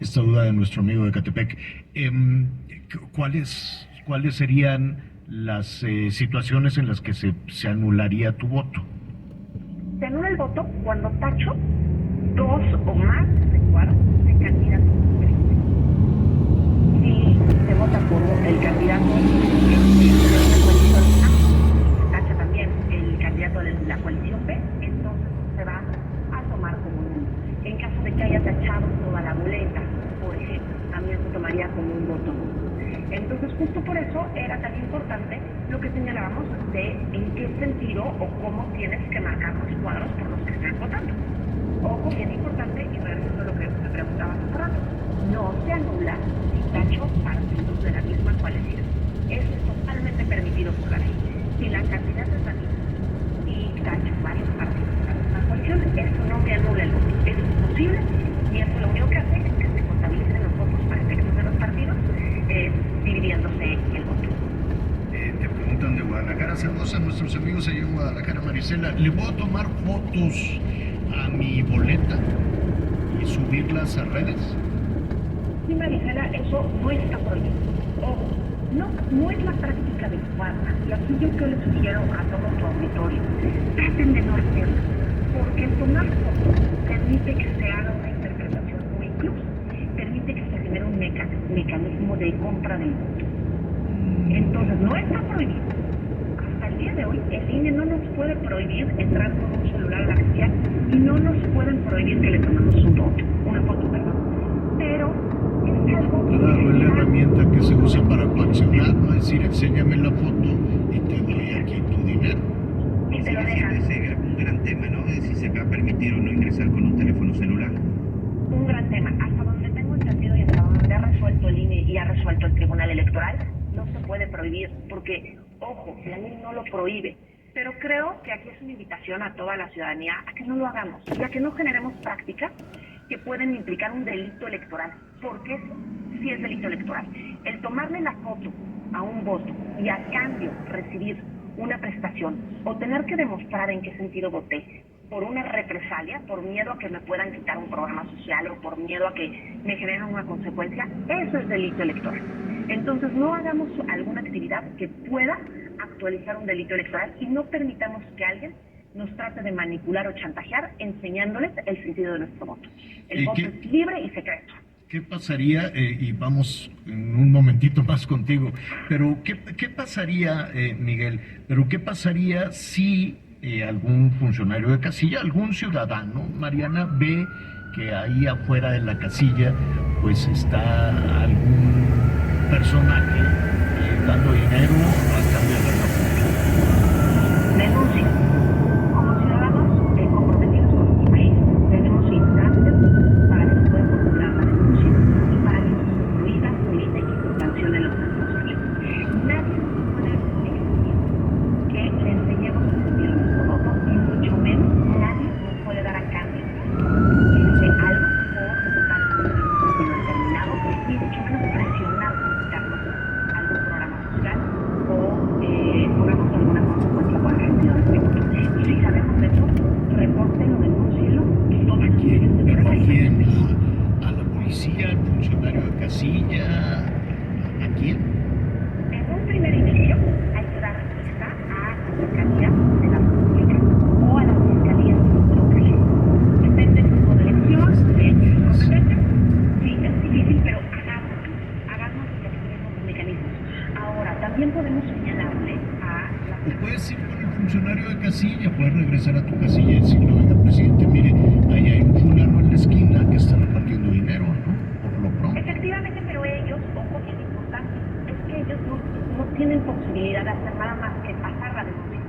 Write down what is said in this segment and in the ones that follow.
esta duda de nuestro amigo de Catepec. ¿Cuáles serían las situaciones en las que se anularía tu voto? Se anula el voto cuando tacho dos o más cuadros de candidatos diferentes. Si se vota por el candidato de una coalición A y se tacha también el candidato de la coalición B, entonces se va a tomar como nulo. En caso de que haya tachado toda la boleta, por ejemplo, también se tomaría como un voto nulo. Entonces, justo por eso era tan importante lo que señalábamos de en qué sentido o cómo tienes que marcar los cuadros por los que estás votando. Ojo, bien importante, y regresando a lo que me preguntabas hace rato, no se anula si tacho partidos de la misma coalición. Eso es totalmente permitido por la ley. Si la candidata es la misma y tacho varios partidos de la misma coalición, eso no me anula el voto. Es imposible y eso lo único que hace es que se contabilicen los votos para efectos de los partidos, dividiéndose el voto. Te preguntan de Guadalajara, saludos a nuestros amigos allá en Guadalajara. Marisela, ¿le puedo tomar fotos a mi boleta y subirlas a redes? Sí, Marisela, eso no está prohibido. Ojo, no es la práctica adecuada. Y aquí yo que les sugiero a todo tu auditorio, traten de no hacerlo, porque el tomar fotos permite que se haga una interpretación o incluso permite que se genere un mecanismo de compra del voto. Entonces, no está prohibido. Hasta el día de hoy, el INE no nos puede prohibir entrar con un celular a la casilla y no nos pueden prohibir que le tomemos una foto, perdón. Pero es algo Claro, es la herramienta que se usa para coaccionar, ¿no? Es decir, enséñame la foto y te doy aquí tu dinero. Y te lo dejan. Ese es un gran tema, ¿no? De si se va a permitir o no ingresar con un teléfono celular. Un gran tema. Hasta donde tengo entendido y hasta donde ha resuelto el INE y ha resuelto el Tribunal Electoral, no se puede prohibir, porque, ojo, la ley no lo prohíbe. Pero creo que aquí es una invitación a toda la ciudadanía a que no lo hagamos y a que no generemos prácticas que pueden implicar un delito electoral, porque eso sí es delito electoral. El tomarle la foto a un voto y a cambio recibir una prestación o tener que demostrar en qué sentido voté por una represalia, por miedo a que me puedan quitar un programa social o por miedo a que me generen una consecuencia, eso es delito electoral. Entonces no hagamos alguna actividad que pueda actualizar un delito electoral y no permitamos que alguien nos trate de manipular o chantajear enseñándoles el sentido de nuestro voto. El voto es libre y secreto. ¿Qué pasaría, y vamos en un momentito más contigo, pero qué pasaría, Miguel, pero qué pasaría si algún funcionario de casilla, algún ciudadano, Mariana, ve que ahí afuera de la casilla pues está algún personaje dando dinero a cambio de la foto? Denuncia. Como ciudadanos comprometidos con nuestro país, tenemos instancias para que se pueda formular la denuncia y para que eso se prohíba, limite y se sancione los responsables. Nadie nos puede exigir que le enseñemos el sentido de nuestro voto y mucho menos nadie nos puede dar a cambio algo por votar por un sentido determinado y mucho menos presionar por quitarnos algún programa social o pongamos alguna consecuencia por el sentido de nuestro voto. Y si sabemos de eso, repórtenlo, denúncienlo. ¿A quién? ¿Pero a quién? ¿A la policía? ¿Al funcionario de casilla? ¿A quién? En un primer inicio hay que dar vista a la Fiscalía de la República o a la Fiscalía local. Depende del tipo de elección, competente. Sí, es difícil, pero hagamos y activemos los mecanismos. Ahora, también podemos señalarle a la... O puedes ir con el funcionario de casilla, puedes regresar a tu casilla y decirle, oiga, presidente, mire, ahí hay un fulano en la esquina que está repartiendo dinero, ¿no? Por lo pronto. Efectivamente, pero ellos, ojo, bien importante, es que ellos no tienen posibilidad de hacer nada más que pasar la denuncia.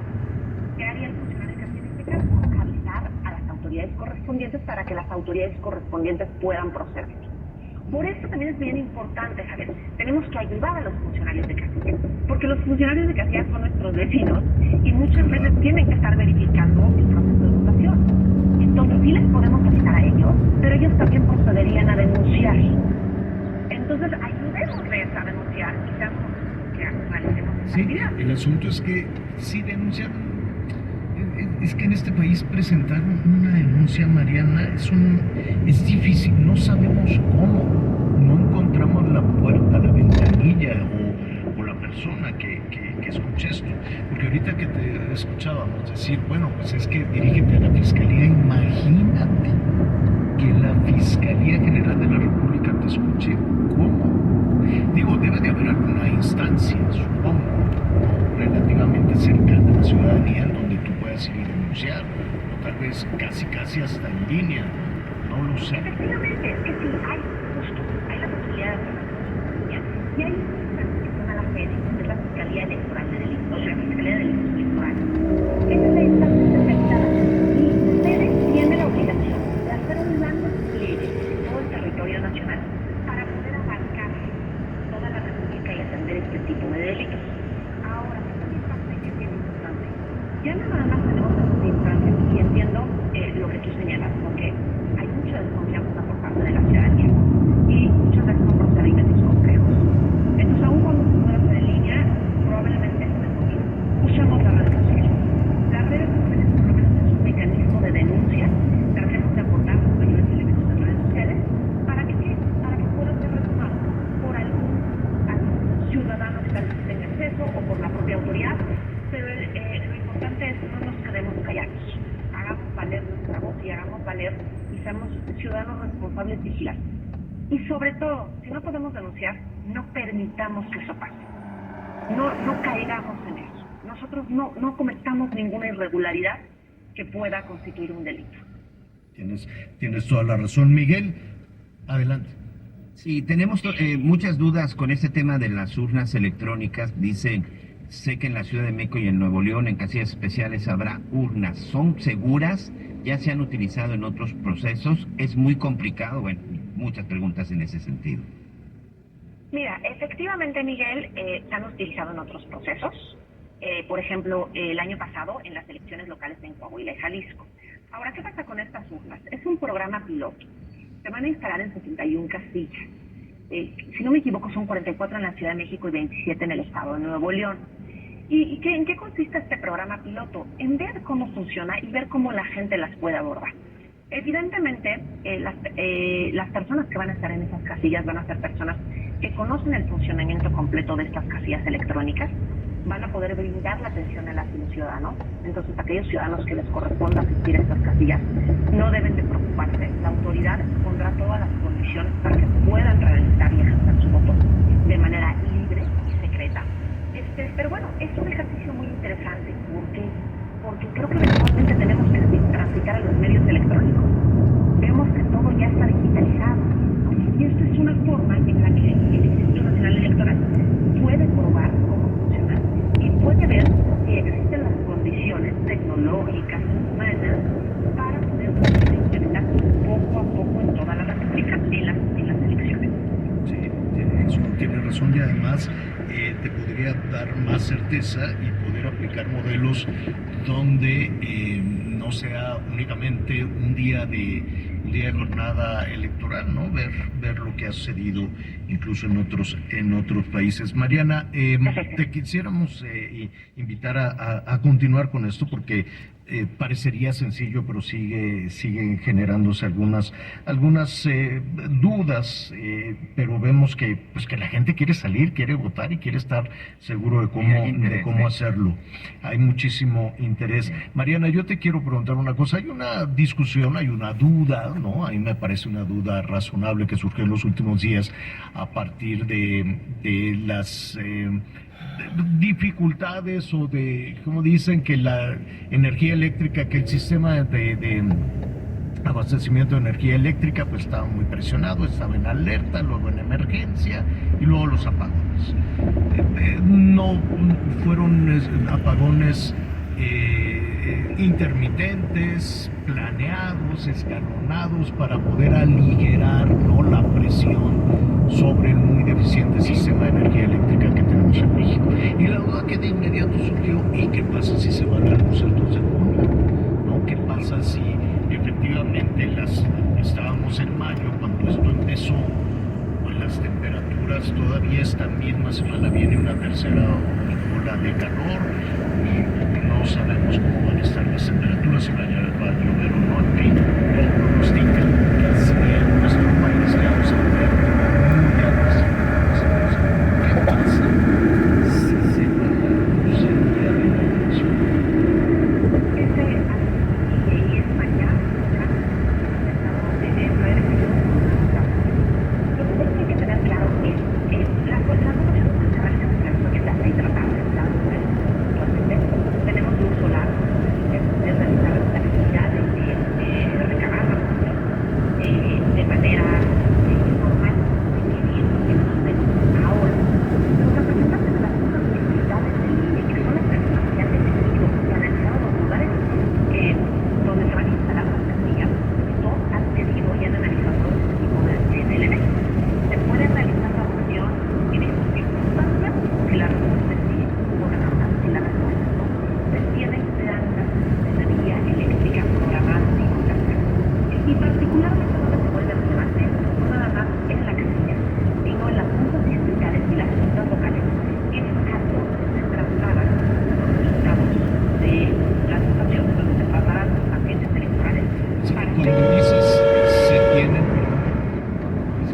¿Qué haría el funcionario de casilla en este caso? Avisar a las autoridades correspondientes para que las autoridades correspondientes puedan proceder. Por eso también es bien importante, Javier, tenemos que ayudar a los funcionarios de casilla, porque los funcionarios de casilla son nuestros vecinos y muchas veces tienen que estar verificando el proceso de votación. Entonces sí les podemos avisar a ellos, pero ellos también procederían a denunciar. Entonces ayudémosles a denunciar y damos que realicemos esta actividad. El asunto es que si denuncian, es que en este país presentar una denuncia, Mariana, es difícil, no sabemos cómo. escuché. ¿Cómo? Digo, debe de haber alguna instancia, supongo, ¿no? Relativamente cercana a la ciudadanía en donde tú puedas ir y denunciar, o tal vez casi hasta en línea, no lo sé. Efectivamente, es que sí, hay la posibilidad de hacer las cosas en línea y hay una institución a la FED, que es la Fiscalía Electoral de Delitos, la Fiscalía de Delitos Electorales. Esa es la instancia especializada y ustedes tienen la obligación de hacer un gran despliegue en todo el territorio nacional para poder abarcar toda la República y atender este tipo de delitos. Ahora, ¿qué también pasa y que es bien importante? Ya no nada más tenemos estas instancias y entiendo lo que tú señalas, porque hay mucha desconfianza por parte de la ciudadanía y muchas veces son procedimientos complejos. Entonces, aún cuando se pueda hacer en línea, probablemente se recomienda. Usemos las redes sociales. Las redes sociales por lo menos es un mecanismo de denuncia. Tratemos de aportar los mayores elementos de redes sociales para que pueda ser retomado por algún ciudadano que tal vez tenga acceso o por la propia autoridad. Pero lo importante es que no nos quedemos callados. Hagamos valer nuestra voz y hagamos valer y seamos ciudadanos responsables vigilantes. Y sobre todo, si no podemos denunciar, no permitamos que eso pase. No caigamos en eso. Nosotros no cometamos ninguna irregularidad que pueda constituir un delito. Tienes toda la razón, Miguel. Adelante. Sí, tenemos muchas dudas con este tema de las urnas electrónicas. Sé que en la Ciudad de México y en Nuevo León, en casillas especiales, habrá urnas. ¿Son seguras? ¿Ya se han utilizado en otros procesos? ¿Es muy complicado? Bueno, muchas preguntas en ese sentido. Mira, efectivamente, Miguel, se han utilizado en otros procesos. Por ejemplo, el año pasado en las elecciones locales en Coahuila y Jalisco. Ahora, ¿qué pasa con estas urnas? Es un programa piloto. Se van a instalar en 71 casillas. Si no me equivoco, son 44 en la Ciudad de México y 27 en el estado de Nuevo León. ¿En qué consiste este programa piloto? En ver cómo funciona y ver cómo la gente las puede abordar. Evidentemente, las personas que van a estar en esas casillas van a ser personas que conocen el funcionamiento completo de estas casillas electrónicas, van a poder brindar la atención a los ciudadanos. Entonces, aquellos ciudadanos que les corresponda asistir a estas casillas no deben de preocuparse. La autoridad pondrá todas las condiciones para que puedan realizar y ejercer su voto de manera libre y secreta. Pero bueno, es un ejercicio muy interesante porque creo que eventualmente tenemos que transitar a los medios electrónicos. Vemos que todo ya está digitalizado, ¿no? Y esta es una forma en la que el Instituto Nacional Electoral puede probar cómo funciona y puede ver si existen las condiciones tecnológicas, humanas, para poder implementar poco a poco en toda la República en las elecciones. Sí, tiene razón y además te podría dar más certeza y poder aplicar modelos donde no sea únicamente un día de jornada electoral, ¿no? Ver lo que ha sucedido incluso en otros países. Mariana, te quisiéramos invitar a continuar con esto porque parecería sencillo, pero siguen generándose algunas dudas, pero vemos que la gente quiere salir, quiere votar y quiere estar seguro de cómo hacerlo. Hay muchísimo interés. Mariana, yo te quiero preguntar una cosa. Hay una discusión, hay una duda, ¿no? A mí me parece una duda razonable que surgió en los últimos días a partir de las dificultades o de, como dicen, que la energía eléctrica, que el sistema de abastecimiento de energía eléctrica pues estaba muy presionado, estaba en alerta, luego en emergencia y luego los apagones. No fueron apagones intermitentes, planeados, escalonados para poder aligerar, ¿no?, la presión sobre el muy deficiente sistema de energía eléctrica que tenemos en México. Y la duda que de inmediato surgió: ¿y qué pasa si se va la luz el 2 de junio? ¿No? ¿Qué pasa si efectivamente estábamos en mayo cuando esto empezó? Pues las temperaturas todavía esta misma semana viene una tercera ola de calor y no sabemos cómo van a estar las temperaturas, si va a llover o no, en fin, todo pronostica que si en nuestro país ya vamos a ver muy altas temperaturas. ¿Qué pasa si se va la luz el día de la elección? Y es mañana, ya, lo he decidido.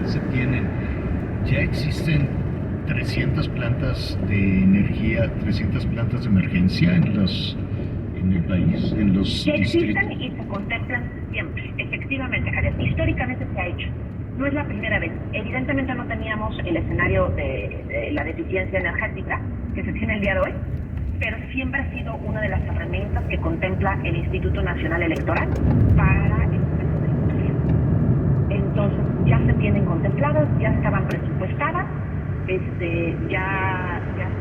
se tienen. Ya existen 300 plantas de energía, 300 plantas de emergencia en el país, en los Ya distritos. existen y se contemplan siempre, efectivamente, Javier. Históricamente se ha hecho. No es la primera vez. Evidentemente no teníamos el escenario de la deficiencia energética que se tiene el día de hoy, pero siempre ha sido una de las herramientas que contempla el Instituto Nacional Electoral para el proceso de elección. Entonces ya se tienen contempladas, ya estaban presupuestadas, ya se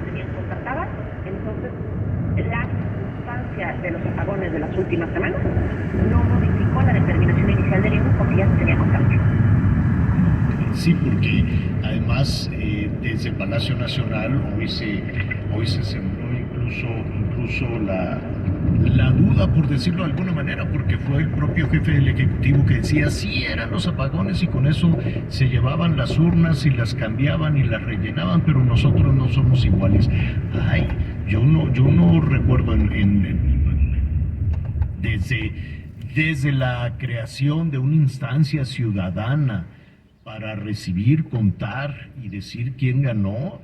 tenían contratadas. Entonces la circunstancia de los apagones de las últimas semanas no modificó la determinación inicial del INE porque ya se tenía contemplado. Sí, porque además desde Palacio Nacional hoy se sembró incluso la duda, por decirlo de alguna manera, porque fue el propio jefe del Ejecutivo que decía sí eran los apagones y con eso se llevaban las urnas y las cambiaban y las rellenaban, pero nosotros no somos iguales. Ay, yo no recuerdo desde la creación de una instancia ciudadana para recibir, contar y decir quién ganó,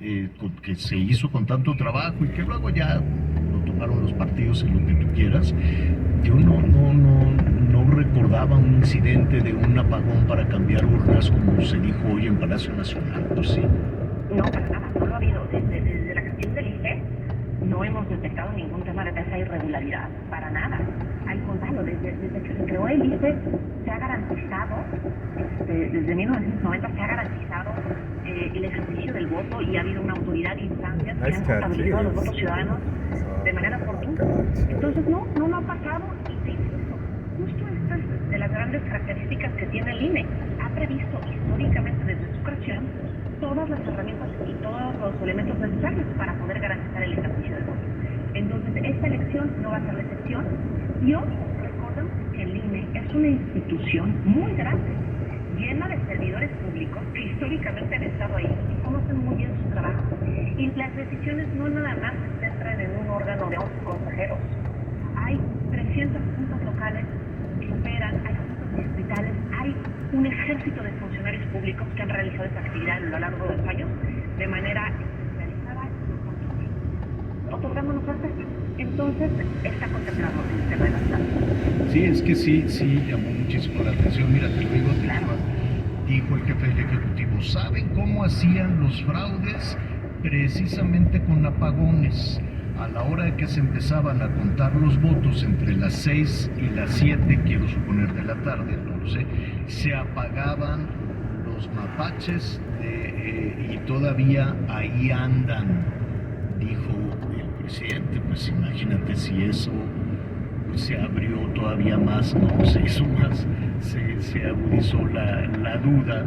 que se hizo con tanto trabajo y que luego ya lo tomaron los partidos en lo que tú quieras. Yo no recordaba un incidente de un apagón para cambiar urnas como se dijo hoy en Palacio Nacional, pues sí. No, para nada, no lo ha habido. Desde la gestión del IFE no hemos detectado ningún tema de esa irregularidad, para nada. Al contrario, desde que se creó el IFE se ha garantizado, desde 1990 se ha garantizado el ejercicio del voto y ha habido una autoridad de instancias que han contabilizado los votos ciudadanos de manera fortuita. Entonces no ha pasado y te insisto, justo esta es de las grandes características que tiene el INE. Ha previsto históricamente desde su creación todas las herramientas y todos los elementos necesarios para poder garantizar el ejercicio del voto. Entonces, esta elección no va a ser la excepción. Y hoy recordemos que el INE es una institución muy grande, llena de servidores públicos que históricamente han estado ahí y conocen muy bien su trabajo. Y las decisiones no nada más se centran en un órgano de 11 consejeros. Hay 300 juntas locales que operan, hay juntas distritales, hay un ejército de funcionarios públicos que han realizado esa actividad a lo largo de los años de manera especializada y continua, otorgándonos certeza. Entonces, está contemplado el tema de las tasas. Sí, es que sí, llamó muchísimo la atención. Mira, te lo digo, dijo el jefe del Ejecutivo, ¿saben cómo hacían los fraudes? Precisamente con apagones. A la hora de que se empezaban a contar los votos entre las 6 y las 7, quiero suponer de la tarde, no lo sé, se apagaban los mapaches y todavía ahí andan, dijo el presidente. Pues imagínate si eso pues, se abrió todavía más, ¿no? Se hizo más, se agudizó la duda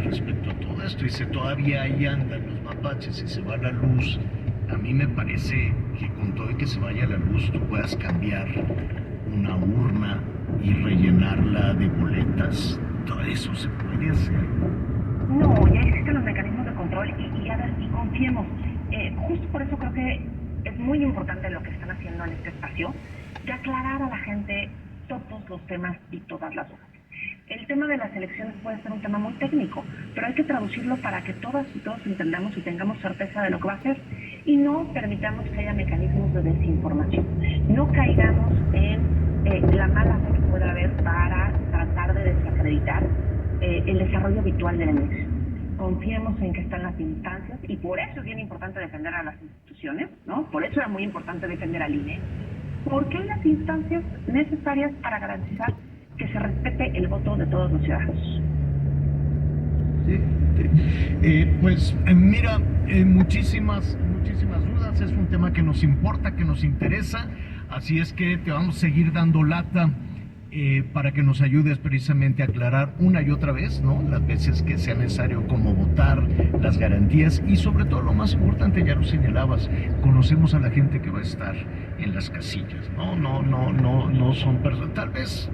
respecto a todo esto. Dice, todavía ahí andan los mapaches y se va la luz. A mí me parece que con todo y que se vaya la luz, tú puedas cambiar una urna y rellenarla de boletas. Todo eso se puede hacer. No, ya existen los mecanismos de control y confiemos. Justo por eso creo que es muy importante lo que están haciendo en este espacio, de aclarar a la gente todos los temas y todas las dudas. El tema de las elecciones puede ser un tema muy técnico, pero hay que traducirlo para que todas y todos entendamos y tengamos certeza de lo que va a ser y no permitamos que haya mecanismos de desinformación. No caigamos en la mala fe que pueda haber para tratar de desacreditar el desarrollo habitual de la elección. Confiemos en que están las instancias y por eso es bien importante defender a las instituciones, ¿no? Por eso era muy importante defender al INE, porque hay las instancias necesarias para garantizar que se respete el voto de todos los ciudadanos. Sí. Pues mira, muchísimas dudas, es un tema que nos importa, que nos interesa, así es que te vamos a seguir dando lata para que nos ayudes precisamente a aclarar una y otra vez, ¿no? Las veces que sea necesario, cómo votar, las garantías y sobre todo lo más importante, ya lo señalabas, conocemos a la gente que va a estar en las casillas, no son personas, tal vez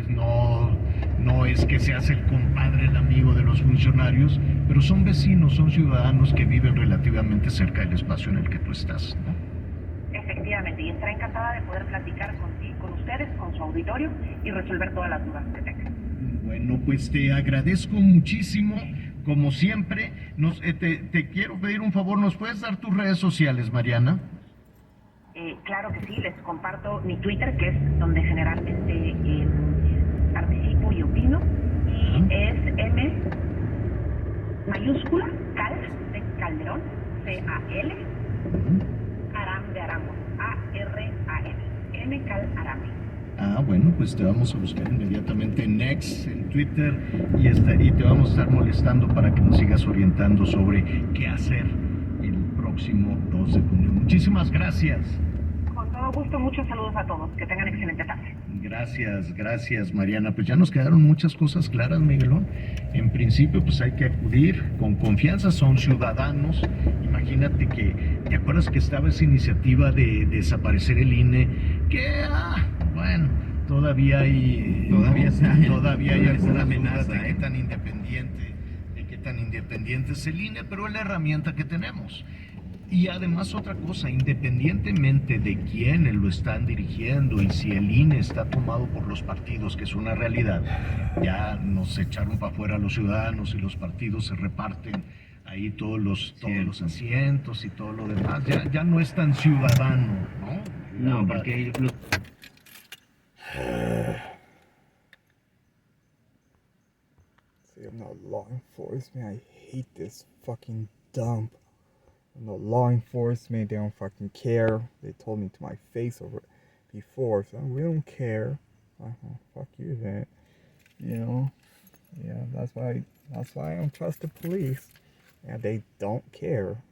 no es que seas el compadre, el amigo de los funcionarios, pero son vecinos, son ciudadanos que viven relativamente cerca del espacio en el que tú estás, ¿no? Efectivamente, y estaré encantada de poder platicar con ustedes, con su auditorio y resolver todas las dudas que tengan. Bueno, pues te agradezco muchísimo, como siempre. Te quiero pedir un favor, ¿nos puedes dar tus redes sociales, Mariana? Claro que sí, les comparto mi Twitter, que es donde generalmente participo y opino, y es M mayúscula, Cal de Calderón, C-A-L, Aram de Aramo, A-R-A-M, M Cal Arame. Bueno, pues te vamos a buscar inmediatamente en X, en Twitter, y te vamos a estar molestando para que nos sigas orientando sobre qué hacer el próximo 2 de junio. Muchísimas gracias. Con todo gusto, muchos saludos a todos. Que tengan excelente tarde. Gracias, Mariana. Pues ya nos quedaron muchas cosas claras, Miguelón. En principio, pues hay que acudir con confianza, son ciudadanos. Imagínate que, ¿te acuerdas que estaba esa iniciativa de desaparecer el INE? Que, bueno, todavía hay alguna amenaza de qué tan independiente es el INE, pero es la herramienta que tenemos. Y además otra cosa, independientemente de quiénes lo están dirigiendo y si el INE está tomado por los partidos, que es una realidad, ya nos echaron para afuera a los ciudadanos y los partidos se reparten ahí todos los asientos y todo lo demás, ya no es tan ciudadano, ¿no? No, porque ellos... See, I'm not law enforcement. I hate this fucking dump. I'm not law enforcement. They don't fucking care. They told me to my face over before, so we don't care. Fuck you then. You know? Yeah, that's why I don't trust the police. Yeah, they don't care.